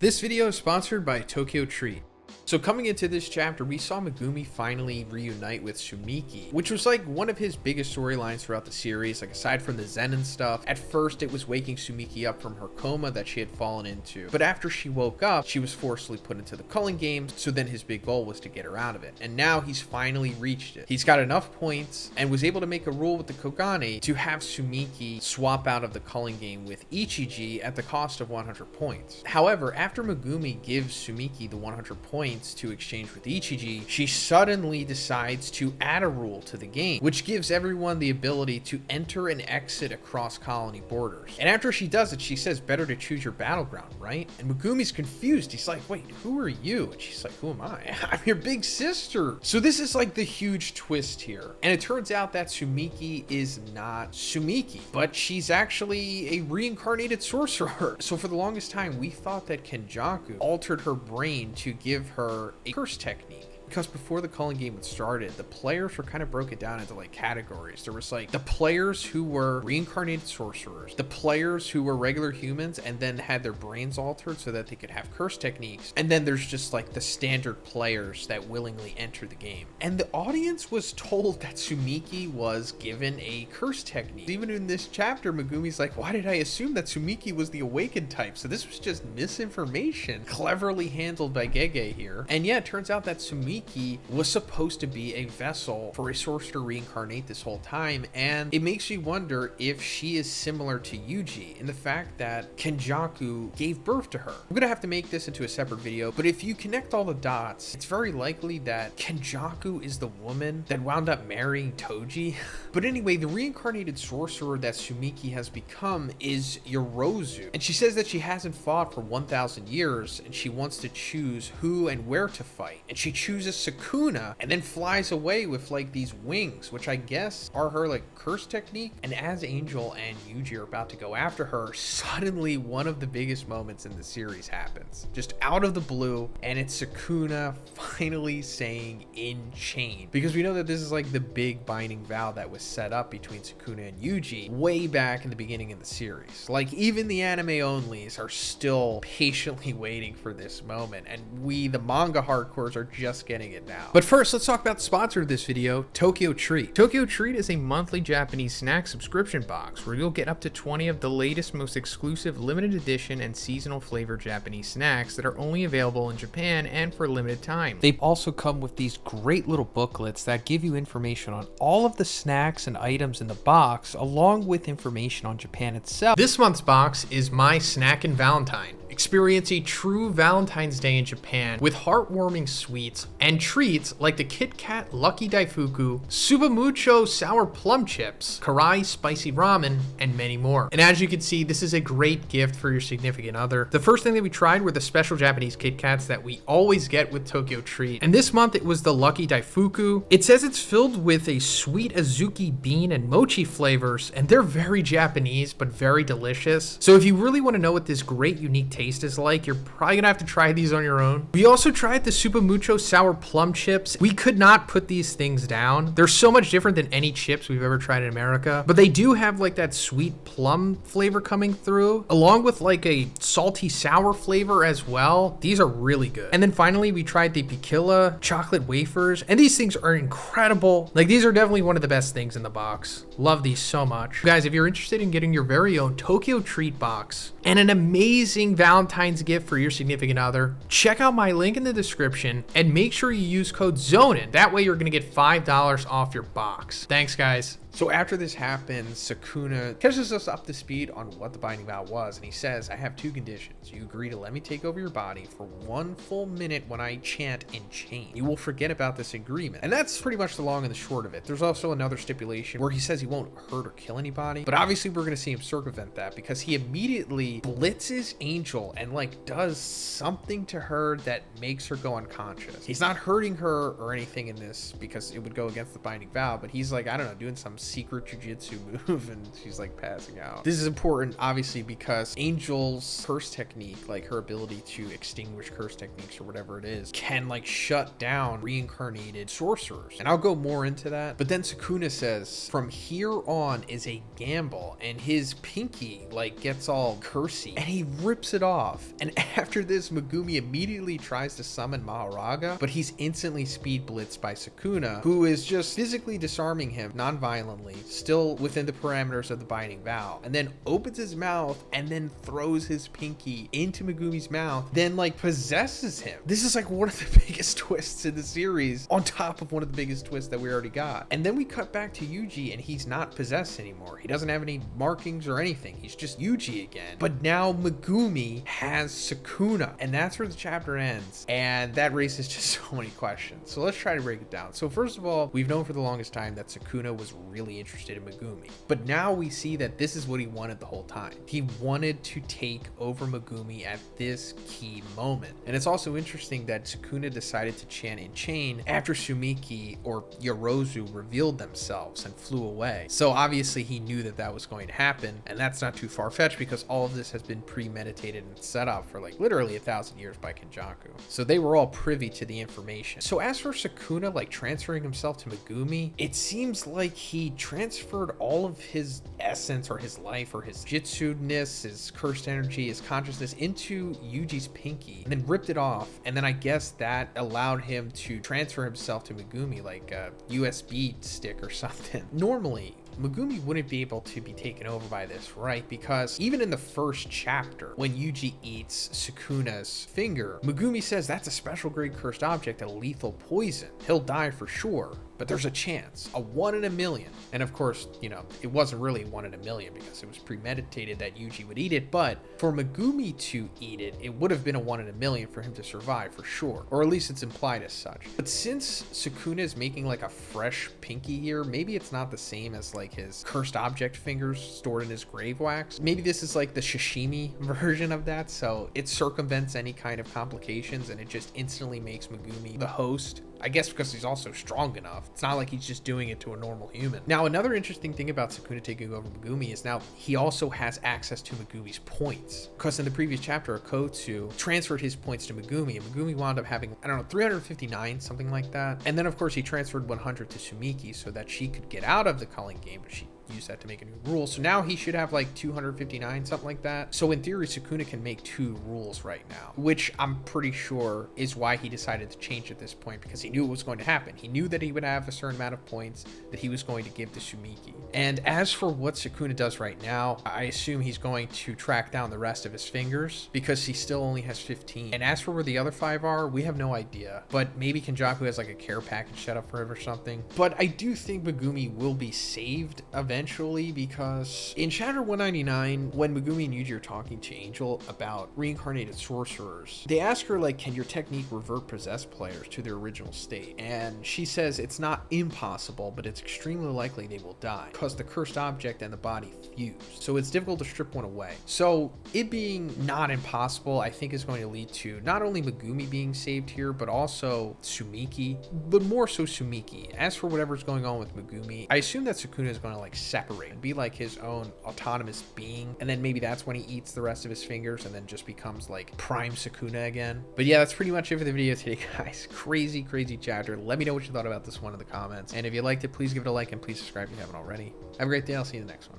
This video is sponsored by Tokyo Treat. So coming into this chapter, we saw Megumi finally reunite with Tsumiki, which was like one of his biggest storylines throughout the series. Like aside from the Zenin stuff, at first it was waking Tsumiki up from her coma that she had fallen into. But after she woke up, she was forcibly put into the culling games. So then his big goal was to get her out of it. And now he's finally reached it. He's got enough points and was able to make a rule with the Kogane to have Tsumiki swap out of the culling game with Ichiji at the cost of 100 points. However, after Megumi gives Tsumiki the 100 points to exchange with Ichiji, she suddenly decides to add a rule to the game, which gives everyone the ability to enter and exit across colony borders. And after she does it, she says, better to choose your battleground, right? And Megumi's confused. He's like, wait, who are you? And she's like, who am I? I'm your big sister. So this is like the huge twist here. And it turns out that Tsumiki is not Tsumiki, but she's actually a reincarnated sorcerer. So for the longest time, we thought that Kenjaku altered her brain to give her a curse technique. Because before the culling game had started, the players were kind of broken down into like categories. There was like the players who were reincarnated sorcerers, the players who were regular humans and then had their brains altered so that they could have curse techniques. And then there's just like the standard players that willingly enter the game. And the audience was told that Tsumiki was given a curse technique. Even in this chapter, Megumi's like, why did I assume that Tsumiki was the awakened type? So this was just misinformation, cleverly handled by Gege here. And yeah, it turns out that Tsumiki was supposed to be a vessel for a sorcerer to reincarnate this whole time, and it makes you wonder if she is similar to Yuji in the fact that Kenjaku gave birth to her. I'm gonna have to make this into a separate video, but if you connect all the dots, it's very likely that Kenjaku is the woman that wound up marrying Toji. But anyway, the reincarnated sorcerer that Tsumiki has become is Yorozu, and she says that she hasn't fought for 1,000 years and she wants to choose who and where to fight, and she chooses SUKUNA and then flies away with like these wings, which I guess are her like curse technique. And as Angel and Yuji are about to go after her, suddenly one of the biggest moments in the series happens, just out of the blue, and it's SUKUNA finally saying "in chain," because we know that this is like the big binding vow that was set up between SUKUNA and Yuji way back in the beginning of the series. Like even the anime onlys are still patiently waiting for this moment, and we the manga hardcores are just getting it now. But first, let's talk about the sponsor of this video, Tokyo Treat. Tokyo Treat is a monthly Japanese snack subscription box where you'll get up to 20 of the latest, most exclusive limited edition and seasonal flavored Japanese snacks that are only available in Japan and for a limited time. They also come with these great little booklets that give you information on all of the snacks and items in the box, along with information on Japan itself. This month's box is My Snack and Valentine. Experience a true Valentine's Day in Japan with heartwarming sweets and treats like the Kit Kat Lucky Daifuku, Subamucho Sour Plum Chips, Karai Spicy Ramen, and many more. And as you can see, this is a great gift for your significant other. The first thing that we tried were the special Japanese Kit Kats that we always get with Tokyo Treat. And this month it was the Lucky Daifuku. It says it's filled with a sweet azuki bean and mochi flavors, and they're very Japanese, but very delicious. So if you really want to know what this great unique taste is like, you're probably gonna have to try these on your own. We also tried the Supamucho Sour Plum Chips. We could not put these things down. They're so much different than any chips we've ever tried in America, but they do have like that sweet plum flavor coming through, along with like a salty sour flavor as well. These are really good. And then finally, we tried the Piquilla chocolate wafers, and these things are incredible. Like these are definitely one of the best things in the box. Love these so much. Guys, if you're interested in getting your very own Tokyo Treat box and an amazing Valentine's gift for your significant other, check out my link in the description and make sure you use code Zhoniin. That way you're gonna get $5 off your box. Thanks, guys. So after this happens, SUKUNA catches us up to speed on what the binding vow was, and he says, I have two conditions. You agree to let me take over your body for 1 full minute when I chant "in chain." You will forget about this agreement. And that's pretty much the long and the short of it. There's also another stipulation where he says he won't hurt or kill anybody, but obviously we're gonna see him circumvent that because he immediately blitzes Angel and like does something to her that makes her go unconscious. He's not hurting her or anything in this because it would go against the binding vow, but he's like, I don't know, doing some some secret jujutsu move and she's like passing out. This is important obviously because Angel's curse technique, like her ability to extinguish curse techniques or whatever it is, can like shut down reincarnated sorcerers. And I'll go more into that. But then Sukuna says from here on is a gamble, and his pinky like gets all cursy and he rips it off. And after this, Megumi immediately tries to summon Maharaga, but he's instantly speed blitzed by Sukuna, who is just physically disarming him non-violently, still within the parameters of the binding vow, and then opens his mouth and then throws his pinky into Megumi's mouth, then like possesses him. This is like one of the biggest twists in the series, on top of one of the biggest twists that we already got. And then we cut back to Yuji and he's not possessed anymore. He doesn't have any markings or anything. He's just Yuji again. But now Megumi has Sukuna, and that's where the chapter ends. And that raises just so many questions. So let's try to break it down. So first of all, we've known for the longest time that Sukuna was really interested in Megumi, but now we see that this is what he wanted the whole time. He wanted to take over Megumi at this key moment. And it's also interesting that Sukuna decided to chant in chain after Tsumiki or Yorozu revealed themselves and flew away. So obviously he knew that that was going to happen, and that's not too far-fetched because all of this has been premeditated and set up for like literally 1,000 years by Kenjaku. So they were all privy to the information. So as for Sukuna like transferring himself to Megumi, it seems like he transferred all of his essence or his life or his jitsu-ness, his cursed energy, his consciousness into Yuji's pinky and then ripped it off. And then I guess that allowed him to transfer himself to Megumi like a USB stick or something. Normally, Megumi wouldn't be able to be taken over by this, right? Because even in the first chapter, when Yuji eats Sukuna's finger, Megumi says that's a special grade cursed object, a lethal poison. He'll die for sure, but there's a chance, a 1 in a million. And of course, you know, it wasn't really 1 in a million because it was premeditated that Yuji would eat it, but for Megumi to eat it, it would have been a 1 in a million for him to survive for sure, or at least it's implied as such. But since Sukuna is making like a fresh pinky here, maybe it's not the same as like his cursed object fingers stored in his grave wax. Maybe this is like the sashimi version of that, so it circumvents any kind of complications and it just instantly makes Megumi the host. I guess because he's also strong enough. It's not like he's just doing it to a normal human. Now, another interesting thing about Sukuna taking over Megumi is now he also has access to Megumi's points. Because in the previous chapter, Akotsu transferred his points to Megumi, and Megumi wound up having, I don't know, 359, something like that. And then, of course, he transferred 100 to Tsumiki so that she could get out of the culling game, but she use that to make a new rule. So now he should have like 259, something like that. So in theory, Sukuna can make 2 rules right now, which I'm pretty sure is why he decided to change at this point, because he knew it was going to happen. He knew that he would have a certain amount of points that he was going to give to Tsumiki. And as for what Sukuna does right now, I assume he's going to track down the rest of his fingers because he still only has 15. And as for where the other 5 are, we have no idea, but maybe Kenjaku has like a care package set up for him or something. But I do think Megumi will be saved eventually, because in chapter 199, when Megumi and Yuji are talking to Angel about reincarnated sorcerers, they ask her like, can your technique revert possessed players to their original state? And she says it's not impossible, but it's extremely likely they will die because the cursed object and the body fuse, so it's difficult to strip one away. So it being not impossible, I think is going to lead to not only Megumi being saved here, but also Tsumiki, but more so Tsumiki. As for whatever's going on with Megumi, I assume that Sukuna is going to like separate and be like his own autonomous being, and then maybe that's when he eats the rest of his fingers and then just becomes like prime Sukuna again. But yeah, that's pretty much it for the video today, guys. Crazy chapter. Let me know what you thought about this one in the comments, and if you liked it, please give it a like and please subscribe if you haven't already. Have a great day. I'll see you in the next one.